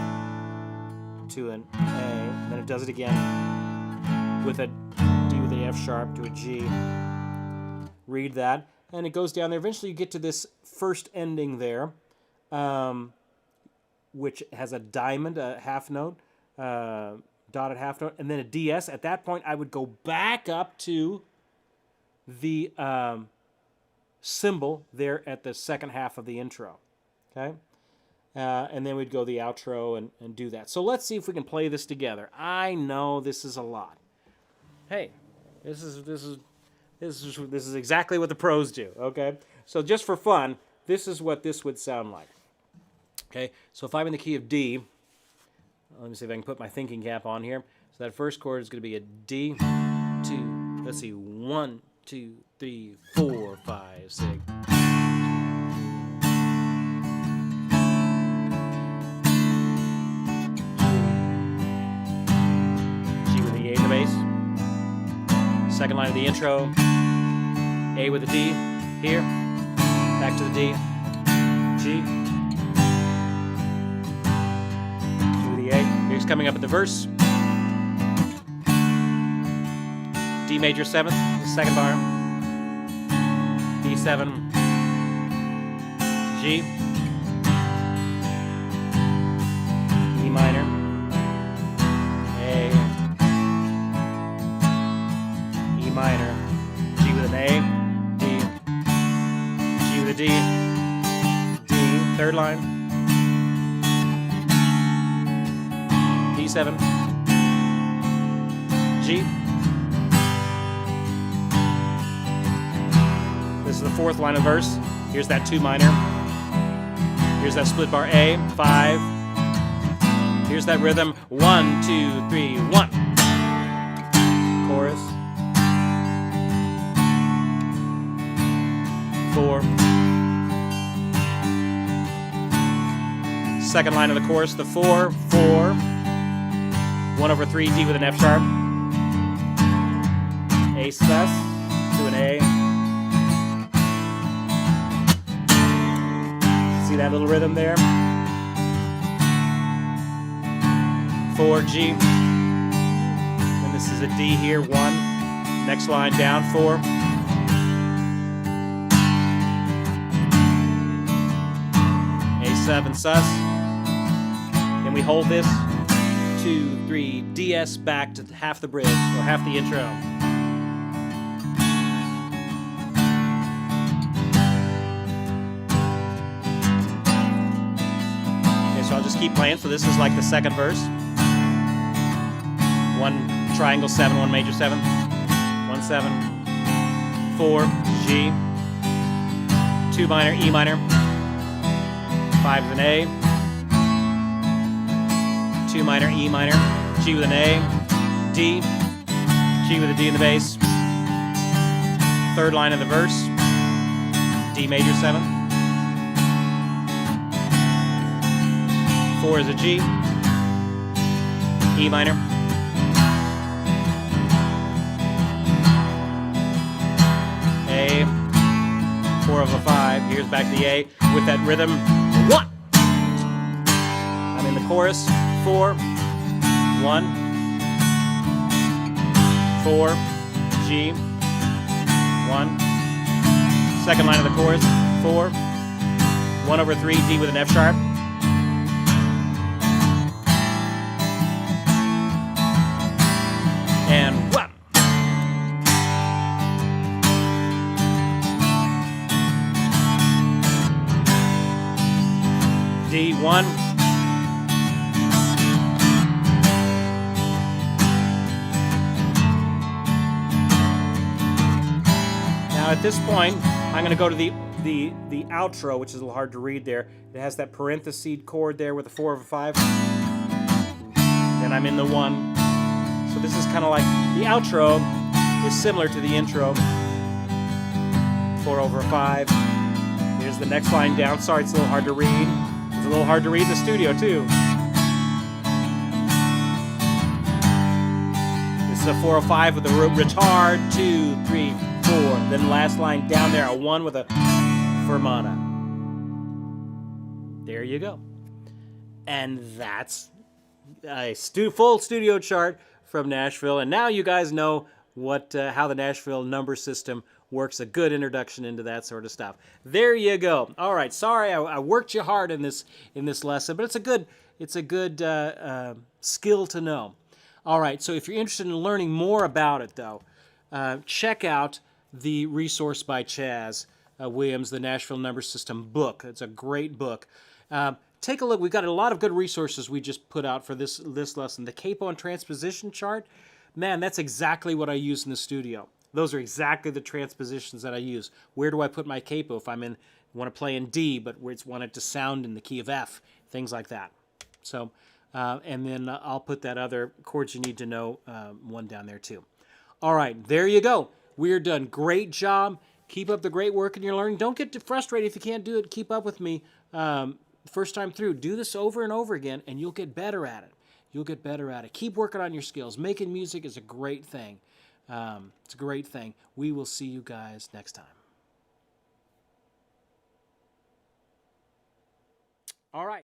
to an A, and then it does it again with a D with a F sharp to a G. Read that, and it goes down there. Eventually you get to this first ending there, which has a diamond, a half note, dotted half note, and then a DS. At that point, I would go back up to the symbol there at the second half of the intro, okay? And then we'd go the outro and do that. So let's see if we can play this together. I know this is a lot. Hey, this is exactly what the pros do, okay? So just for fun, this is what this would sound like. Okay, so if I'm in the key of D, let me see if I can put my thinking cap on here. So that first chord is going to be a D, 2, let's see, 1, 2, 3, 4, 5, 6. G with the A in the bass. Second line of the intro, A with a D here, back to the D, G. Here's coming up at the verse. D major 7th, the second bar. D7, G, E minor, A, E minor, G with an A, D, G with a D, D, third line. D7, G. This is the fourth line of verse. Here's that 2 minor. Here's that split bar A, 5. Here's that rhythm, 1, 2, 3, 1. Chorus. 4. Second line of the chorus, the 4, 4. 1/3 D with an F sharp. A sus to an A. See that little rhythm there? 4 G. And this is a D here, 1. Next line down, 4. A7 sus. Then we hold this. 2, 3, DS back to half the bridge, or half the intro. Okay, so I'll just keep playing. So this is like the second verse. 1 triangle 7, 1 major 7, 1 7, 4 G, 2 minor E minor, 5 with an A. 2 minor, E minor, G with an A, D, G with a D in the bass. Third line of the verse, D major 7. 4 is a G, E minor. A, 4 of a 5, here's back the A with that rhythm, 1. I'm in the chorus. 4, 1, 4, G, 1. Second line of the chorus, 4, 1/3 D with an F sharp. And 1. D, 1. Now at this point, I'm going to go to the outro, which is a little hard to read there. It has that parenthesis chord there with a 4 of a 5. then I'm in the 1. So this is kind of like the outro is similar to the intro. 4/5. Here's the next line down. Sorry, it's a little hard to read. It's a little hard to read in the studio too. This is a 4/5 with a retard. 2, 3, 4. Then last line down there, a 1 with a fermata. There you go. And that's a full studio chart from Nashville. And now you guys know how the Nashville number system works. A good introduction into that sort of stuff. There you go. All right. Sorry, I worked you hard in this lesson, but it's a good skill to know. All right. So if you're interested in learning more about it, though, check out the resource by Chaz Williams, the Nashville Number System book. It's a great book. Take a look. We've got a lot of good resources we just put out for this lesson. The capo and transposition chart, man, that's exactly what I use in the studio. Those are exactly the transpositions that I use. Where do I put my capo if want to play in D, but want it to sound in the key of F, things like that. So, and then I'll put that other chords you need to know one down there too. All right, there you go. We're done. Great job. Keep up the great work in your learning. Don't get frustrated if you can't do it. Keep up with me. First time through. Do this over and over again, and you'll get better at it. You'll get better at it. Keep working on your skills. Making music is a great thing. It's a great thing. We will see you guys next time. All right.